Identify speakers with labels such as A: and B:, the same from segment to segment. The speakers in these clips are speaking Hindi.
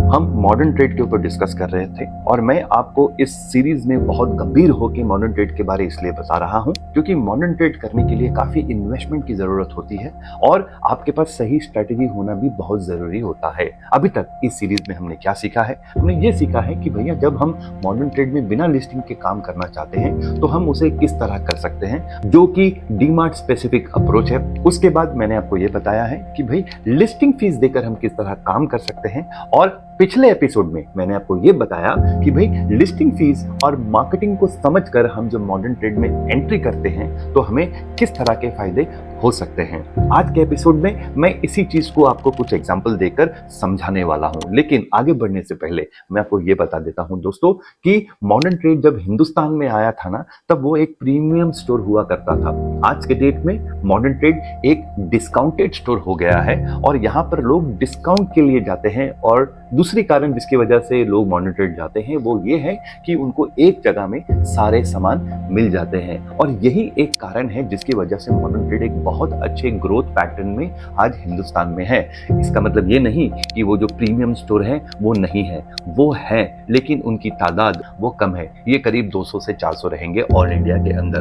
A: हम मॉडर्न ट्रेड के ऊपर डिस्कस कर रहे थे और मैं आपको इस सीरीज में बहुत गंभीर होकर मॉडर्न ट्रेड के बारे इसलिए बता रहा हूं क्योंकि मॉडर्न ट्रेड करने के लिए काफी इन्वेस्टमेंट की जरूरत होती है और आपके पास सही स्ट्रेटेजी होना भी बहुत जरूरी होता है। अभी तक इस सीरीज में हमने क्या सीखा है? हमने ये सीखा है कि भैया जब हम मॉडर्न ट्रेड में बिना लिस्टिंग के काम करना चाहते हैं तो हम उसे किस तरह कर सकते हैं, जो कि डीमार्ट स्पेसिफिक अप्रोच है। उसके बाद मैंने आपको ये बताया है कि भाई लिस्टिंग फीस देकर हम किस तरह काम कर सकते हैं और पिछले एपिसोड में मैंने आपको ये बताया कि भाई लिस्टिंग फीस और मार्केटिंग को समझकर हम जब मॉडर्न ट्रेड में एंट्री करते हैं तो हमें किस तरह के फायदे हो सकते हैं। आज के एपिसोड में मैं इसी चीज को आपको कुछ एग्जांपल देकर समझाने वाला हूं, लेकिन आगे बढ़ने से पहले मैं आपको ये बता देता हूं दोस्तों कि मॉडर्न ट्रेड जब हिंदुस्तान में आया था ना, तब वो एक प्रीमियम स्टोर हुआ करता था। आज के डेट में मॉडर्न ट्रेड एक डिस्काउंटेड स्टोर हो गया है और यहाँ पर लोग डिस्काउंट के लिए जाते हैं। और दूसरी कारण जिसकी वजह से लोग मॉडर्न ट्रेड जाते हैं वो ये है कि उनको एक जगह में सारे सामान मिल जाते हैं और यही एक कारण है जिसकी वजह से मॉडर्न ट्रेड एक बहुत अच्छे ग्रोथ पैटर्न में आज हिंदुस्तान में है। इसका मतलब ये नहीं कि वो जो प्रीमियम स्टोर है वो नहीं है, वो है, लेकिन उनकी तादाद वो कम है। ये करीब 200 से 400 रहेंगे ऑल इंडिया के अंदर।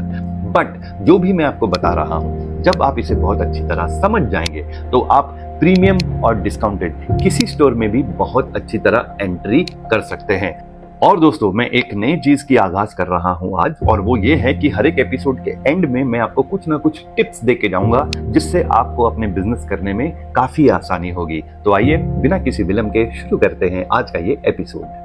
A: बट जो भी मैं आपको बता रहा हूं, जब आप इसे बहुत अच्छी तरह समझ जाएंगे तो आप प्रीमियम और डिस्काउंटेड किसी स्टोर में भी बहुत अच्छी तरह एंट्री कर सकते हैं। और दोस्तों मैं एक नई चीज की आगाज कर रहा हूं आज, और वो ये है कि हर एक एपिसोड के एंड में मैं आपको कुछ ना कुछ टिप्स दे के जाऊंगा जिससे आपको अपने बिजनेस करने में काफी आसानी होगी। तो आइए बिना किसी विलंब के शुरू करते हैं आज का ये एपिसोड।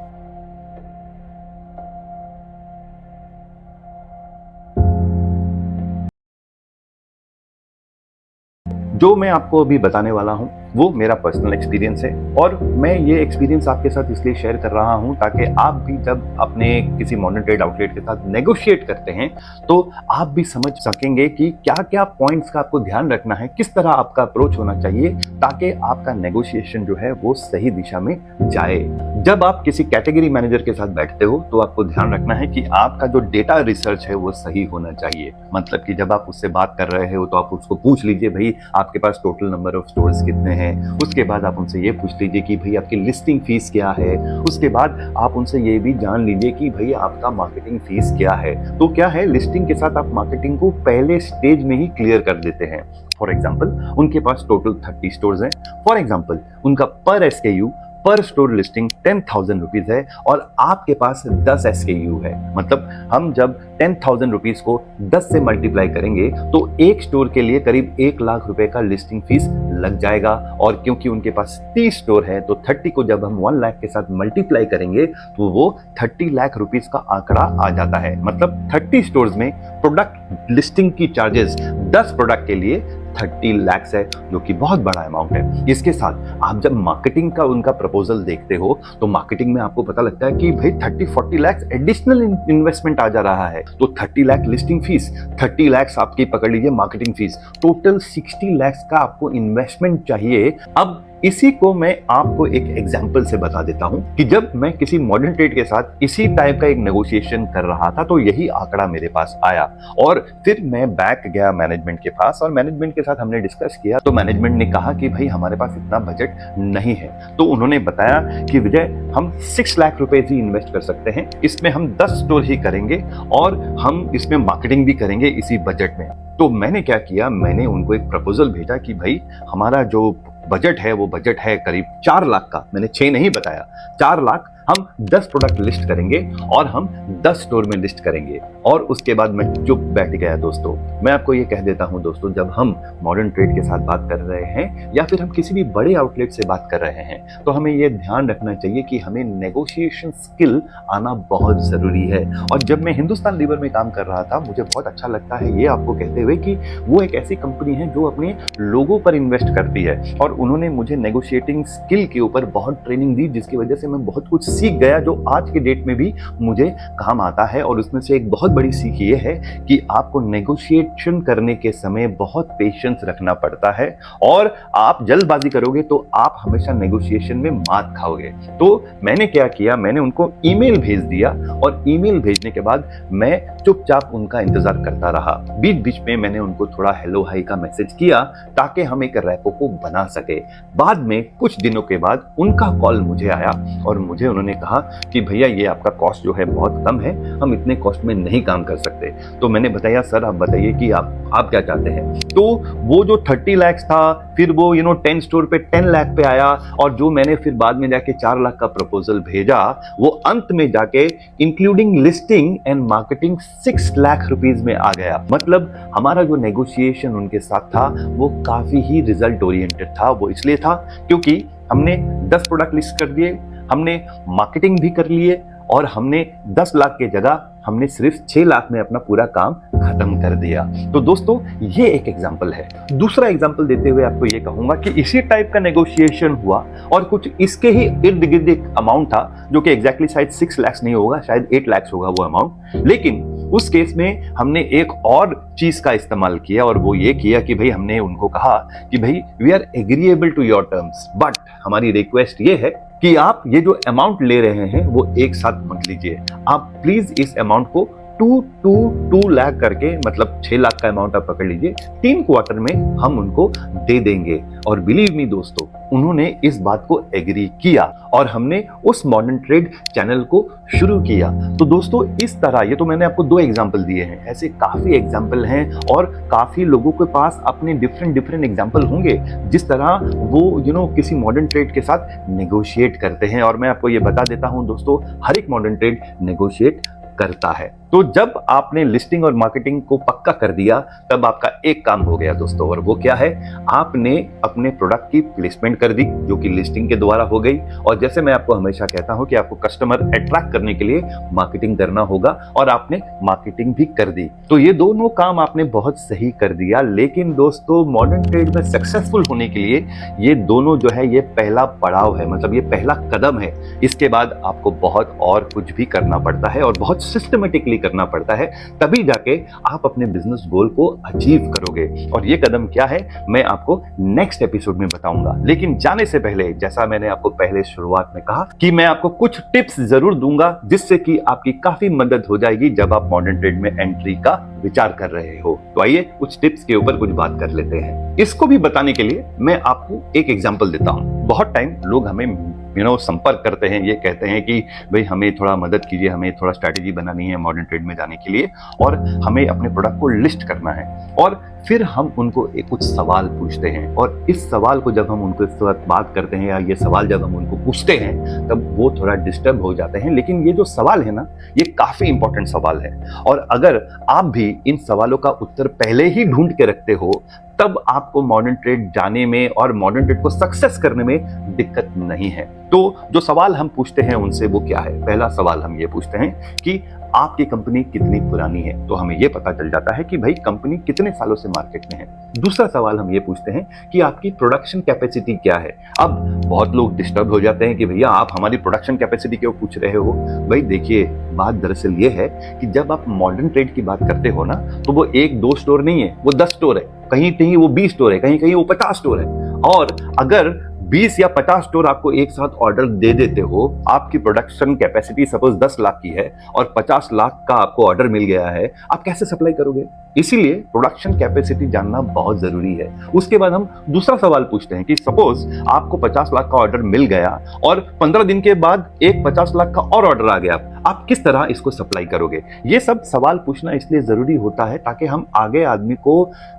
A: जो मैं आपको अभी बताने वाला हूं वो मेरा पर्सनल एक्सपीरियंस है और मैं ये एक्सपीरियंस आपके साथ इसलिए शेयर कर रहा हूं ताकि आप भी जब अपने किसी मॉडर्न ट्रेड आउटलेट के साथ नेगोशिएट करते हैं तो आप भी समझ सकेंगे कि क्या क्या पॉइंट्स का आपको ध्यान रखना है, किस तरह आपका अप्रोच होना चाहिए ताकि आपका नेगोशिएशन जो है वो सही दिशा में जाए। जब आप किसी कैटेगरी मैनेजर के साथ बैठते हो तो आपको ध्यान रखना है कि आपका जो डेटा रिसर्च है वो सही होना चाहिए। मतलब कि जब आप उससे बात कर रहे हो तो आप उसको पूछ लीजिए भाई आपके पास टोटल नंबर ऑफ स्टोर्स कितने हैं। उसके बाद आप उनसे ये पूछ लीजिए कि भाई आपकी लिस्टिंग फीस क्या है। उसके बाद आप उनसे ये भी जान लीजिए कि भाई आपका मार्केटिंग फीस क्या है। तो क्या है, लिस्टिंग के साथ आप मार्केटिंग को पहले स्टेज में ही क्लियर कर देते हैं। फॉर एग्जाम्पल उनके पास टोटल 30 स्टोर्स हैं। फॉर एग्जाम्पल उनका पर SKU पर स्टोर लिस्टिंग 10,000 रुपीज है और आपके पास 10 SKU है। मतलब हम जब 10,000 रुपीज को 10 से मल्टीप्लाई करेंगे तो एक स्टोर के लिए करीब 1 लाख रुपए का लिस्टिंग फीस लग जाएगा। और क्योंकि उनके पास 30 स्टोर है तो 30 को जब हम 1 लाख के साथ मल्टीप्लाई करेंगे तो वो 30 लाख रुपीज का आंकड़ा आ जाता है। मतलब 30 स्टोर्स में प्रोडक्ट लिस्टिंग की चार्जेस 10 प्रोडक्ट के लिए 30 लाख है, जो कि बहुत बड़ा अमाउंट है। इसके साथ आप जब मार्केटिंग का उनका प्रपोजल देखते हो तो मार्केटिंग में आपको पता लगता है कि भाई 30-40 लाख एडिशनल इन्वेस्टमेंट आ जा रहा है। तो 30 लाख लिस्टिंग फीस, 30 लाख आपकी पकड़ लीजिए मार्केटिंग फीस, टोटल 60 लाख का आपको इन्वेस्टमेंट चाहिए। अब इसी को मैं आपको एक एग्जांपल से बता देता हूं कि जब मैं किसी मॉडर्न ट्रेड के साथ इसी टाइप का एक नेगोशिएशन कर रहा था तो यही आंकड़ा मेरे पास आया और फिर मैं बैक गया मैनेजमेंट के पास और मैनेजमेंट के साथ हमने डिस्कस किया। तो मैनेजमेंट ने कहा कि भाई हमारे पास इतना बजट नहीं है। तो उन्होंने बताया कि विजय हम 6 लाख रुपए ही इन्वेस्ट कर सकते हैं, इसमें हम 10 स्टोर ही करेंगे और हम इसमें मार्केटिंग भी करेंगे इसी बजट में। तो मैंने क्या किया, मैंने उनको एक प्रपोजल भेजा कि भाई हमारा जो बजट है वो बजट है करीब 4 लाख का। मैंने 6 नहीं बताया, 4 लाख। हम 10 प्रोडक्ट लिस्ट करेंगे और हम 10 स्टोर में लिस्ट करेंगे। और उसके बाद मैं चुप बैठ गया। दोस्तों मैं आपको ये कह देता हूं दोस्तों, जब हम मॉडर्न ट्रेड के साथ बात कर रहे हैं या फिर हम किसी भी बड़े आउटलेट से बात कर रहे हैं तो हमें ये ध्यान रखना चाहिए कि हमें नेगोशिएशन स्किल आना बहुत जरूरी है। और जब मैं हिंदुस्तान लीवर में काम कर रहा था मुझे बहुत अच्छा लगता है ये आपको कहते हुए कि वो एक ऐसी कंपनी है जो अपने लोगों पर इन्वेस्ट करती है और उन्होंने मुझे नेगोशिएटिंग स्किल के ऊपर बहुत ट्रेनिंग दी जिसकी वजह से मैं बहुत कुछ सीख गया जो आज के डेट में भी मुझे काम आता है। और उसमें से एक बहुत बड़ी सीख ये है कि आपको नेगोशिएशन करने के समय बहुत पेशेंस रखना पड़ता है, और आप जल्दबाजी करोगे तो आप हमेशा नेगोशिएशन में मात खाओगे। तो मैंने क्या किया, मैंने उनको ईमेल भेज दिया, और ईमेल भेजने के बाद मैं चुपचाप उनका इंतजार करता रहा। बीच बीच में मैंने उनको थोड़ा हेलो हाई का मैसेज किया ताकि हम एक रैपो को बना सके। बाद में कुछ दिनों के बाद उनका कॉल मुझे आया और मुझे उन्होंने कहा कि भैया ये आपका कॉस्ट जो है बहुत कम है, हम इतने कॉस्ट में नहीं काम कर सकते। तो मैंने बताया सर आप बताइए कि आप क्या चाहते हैं। तो वो जो 30 लाख था, फिर वो 10 स्टोर पे 10 लाख पे आया, और जो मैंने फिर बाद में जाके 4 लाख का प्रपोजल भेजा वो अंत में जाके including listing and marketing 6 lakh rupees में आ गया। मतलब हमारा जो नेगोशिएशन उनके साथ था वो काफी ही रिजल्ट ओरिएंटेड था। वो इसलिए था क्योंकि हमने 10 प्रोडक्ट लिस्ट कर दिए, हमने मार्केटिंग भी कर लिए, और हमने 10 लाख के जगह हमने सिर्फ 6 लाख में अपना पूरा काम खत्म कर दिया। तो दोस्तों ये एक एग्जांपल है। दूसरा एग्जांपल देते हुए आपको ये कहूंगा कि इसी टाइप का नेगोशिएशन हुआ, और कुछ इसके ही इर्द गिर्द एक अमाउंट था जो कि एग्जैक्टली शायद 6 लाख नहीं होगा, शायद 8 लाख होगा वो अमाउंट। लेकिन उस केस में हमने एक और चीज का इस्तेमाल किया, और वो ये किया कि भाई हमने उनको कहा कि भाई we are agreeable to your terms, but हमारी रिक्वेस्ट ये है कि आप ये जो अमाउंट ले रहे हैं वो एक साथ मत लीजिए। आप प्लीज इस अमाउंट को 2 लाख करके, मतलब 6 लाख का अमाउंट आप पकड़ लीजिए, 3 क्वार्टर में हम उनको दे देंगे। और बिलीव मी दोस्तों, उन्होंने इस बात को एग्री किया और हमने उस मॉडर्न ट्रेड चैनल को शुरू किया। तो दोस्तों इस तरह, ये तो मैंने आपको 2 एग्जाम्पल दिए हैं, ऐसे काफी एग्जाम्पल हैं, और काफी लोगों के पास अपने डिफरेंट एग्जाम्पल होंगे जिस तरह वो किसी मॉडर्न ट्रेड के साथ नेगोशिएट करते हैं। और मैं आपको ये बता देता हूं दोस्तों, हर एक मॉडर्न ट्रेड नेगोशिएट करता है। तो जब आपने लिस्टिंग और मार्केटिंग को पक्का कर दिया तब आपका एक काम हो गया दोस्तों, और वो क्या है, आपने अपने प्रोडक्ट की प्लेसमेंट कर दी जो कि लिस्टिंग के द्वारा हो गई। और जैसे मैं आपको हमेशा कहता हूं कि आपको कस्टमर अट्रैक्ट करने के लिए मार्केटिंग करना होगा, और आपने मार्केटिंग भी कर दी। तो ये दोनों काम आपने बहुत सही कर दिया। लेकिन दोस्तों मॉडर्न ट्रेड में सक्सेसफुल होने के लिए ये दोनों जो है ये पहला पड़ाव है, मतलब ये पहला कदम है। इसके बाद आपको बहुत और कुछ भी करना पड़ता है और बहुत सिस्टमेटिकली करना पड़ता है, तभी जाके आप अपने बिजनेस गोल को अचीव करोगे। और ये कदम क्या है मैं आपको नेक्स्ट एपिसोड में बताऊंगा। लेकिन जाने से पहले, जैसा मैंने आपको पहले शुरुआत में कहा कि मैं आपको कुछ टिप्स जरूर दूंगा जिससे कि आपकी काफी मदद हो जाएगी जब आप मॉडर्न ट्रेड में एंट्री का विचार कर रहे हो। तो आइए कुछ टिप्स के ऊपर कुछ बात कर लेते हैं। इसको भी बताने के लिए मैं आपको एक एग्जांपल देता हूं। बहुत टाइम लोग हमें संपर्क करते हैं, ये कहते हैं कि भाई हमें थोड़ा मदद कीजिए, हमें थोड़ा स्ट्रैटेजी बनानी है मॉडर्न ट्रेड में जाने के लिए, और हमें अपने प्रोडक्ट को लिस्ट करना है। और फिर हम उनको कुछ सवाल पूछते हैं, और इस सवाल को जब हम उनके साथ बात करते हैं या ये सवाल जब हम उनको पूछते हैं तब वो थोड़ा डिस्टर्ब हो जाते हैं। लेकिन ये जो सवाल है ना, ये काफी इंपॉर्टेंट सवाल है, और अगर आप भी इन सवालों का उत्तर पहले ही ढूंढ के रखते हो तब आपको मॉडर्न ट्रेड जाने में और मॉडर्न ट्रेड को सक्सेस करने में दिक्कत नहीं है। तो जो सवाल हम पूछते हैं उनसे वो क्या है, पहला सवाल हम ये पूछते हैं कि आपकी कंपनी कितनी पुरानी है, तो हमें ये पता चल जाता है कि भाई कंपनी कितने सालों से मार्केट में है। दूसरा सवाल हम ये पूछते हैं कि आपकी प्रोडक्शन कैपेसिटी क्या है। अब बहुत लोग डिस्टर्ब हो जाते हैं कि भैया आप हमारी प्रोडक्शन कैपेसिटी क्यों पूछ रहे हो। भाई देखिए, बात दरअसल ये है कि जब आप मॉडर्न ट्रेड की बात करते हो ना, तो वो 1-2 स्टोर नहीं है, वो 10 स्टोर है, कहीं कहीं वो 20 स्टोर है, कहीं कहीं वो 50 स्टोर है। और अगर 20 या 50 स्टोर आपको एक साथ ऑर्डर दे देते हो, आपकी प्रोडक्शन कैपेसिटी सपोज 10 लाख की है और 50 लाख का आपको ऑर्डर मिल गया है, आप कैसे सप्लाई करोगे। इसीलिए प्रोडक्शन कैपेसिटी जानना बहुत जरूरी है। उसके बाद हम दूसरा सवाल पूछते हैं कि सपोज आपको 50 लाख का ऑर्डर मिल गया और 15 दिन के बाद एक 50 लाख का और ऑर्डर आ गया, आप किस तरह इसको सप्लाई करोगे। ये सब सवाल पूछना इसलिए जरूरी होता है ताकि हम आगे आदमी को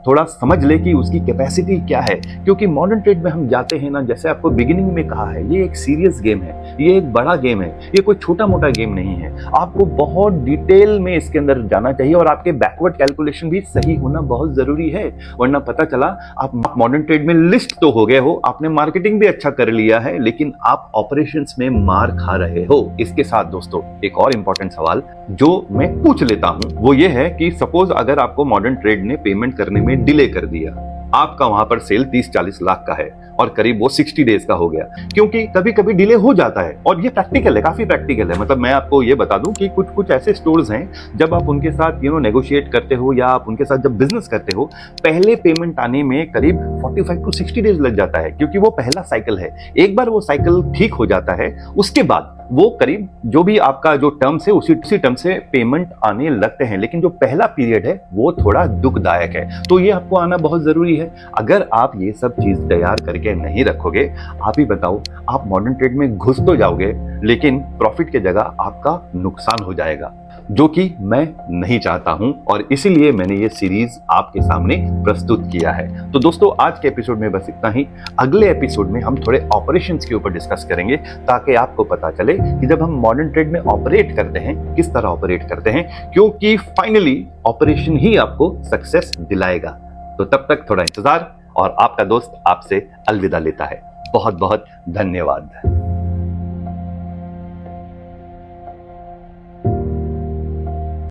A: थोड़ा समझ ले कि उसकी कैपेसिटी क्या है। क्योंकि मॉडर्न ट्रेड में हम जाते हैं ना, जैसे आपको बिगिनिंग में कहा है, ये एक सीरियस गेम है, ये एक बड़ा गेम है, ये कोई छोटा मोटा गेम नहीं है। आपको बहुत डिटेल में इसके अंदर जाना चाहिए और आपके बैकवर्ड कैलकुलेशन भी सही होना बहुत जरूरी है। वरना पता चला आप मॉडर्न ट्रेड में लिस्ट तो हो गए हो, आपने मार्केटिंग भी अच्छा कर लिया है, लेकिन आप ऑपरेशंस में मार खा रहे हो। इसके साथ दोस्तों एक और इंपॉर्टेंट सवाल जो मैं पूछ लेता हूं वो ये है कि सपोज अगर आपको मॉडर्न ट्रेड ने पेमेंट करने में डिले कर दिया, आपका वहां पर सेल 30-40 लाख का है और करीब वो 60 डेज का हो गया, क्योंकि कभी कभी डिले हो जाता है। और ये प्रैक्टिकल है, काफी प्रैक्टिकल है। मतलब मैं आपको ये बता दूं कि कुछ कुछ ऐसे स्टोर्स हैं, जब आप उनके साथ नेगोशिएट करते हो या आप उनके साथ जब बिजनेस करते हो, पहले पेमेंट आने में करीब 45 टू 60 डेज लग जाता है, क्योंकि वो पहला साइकिल है। एक बार वो साइकिल ठीक हो जाता है, उसके बाद वो करीब जो भी आपका जो टर्म्स है उसी टर्म से पेमेंट आने लगते हैं। लेकिन जो पहला पीरियड है वो थोड़ा दुखदायक है, तो ये आपको आना बहुत जरूरी है। अगर आप ये सब चीज तैयार करके नहीं रखोगे, आप ही बताओ, आप मॉडर्न ट्रेड में घुस तो जाओगे, लेकिन प्रॉफिट की जगह आपका नुकसान हो जाएगा, जो कि मैं नहीं चाहता हूं। और इसीलिए मैंने ये सीरीज आपके सामने प्रस्तुत किया है। तो दोस्तों, आज के एपिसोड में बस इतना ही। अगले एपिसोड में हम थोड़े ऑपरेशंस के ऊपर डिस्कस करेंगे, ताकि आपको पता चले कि जब हम मॉडर्न ट्रेड में ऑपरेट करते हैं, किस तरह ऑपरेट करते हैं, क्योंकि फाइनली ऑपरेशन ही आपको सक्सेस दिलाएगा। तो तब तक थोड़ा इंतजार, और आपका दोस्त आपसे अलविदा लेता है। बहुत बहुत धन्यवाद।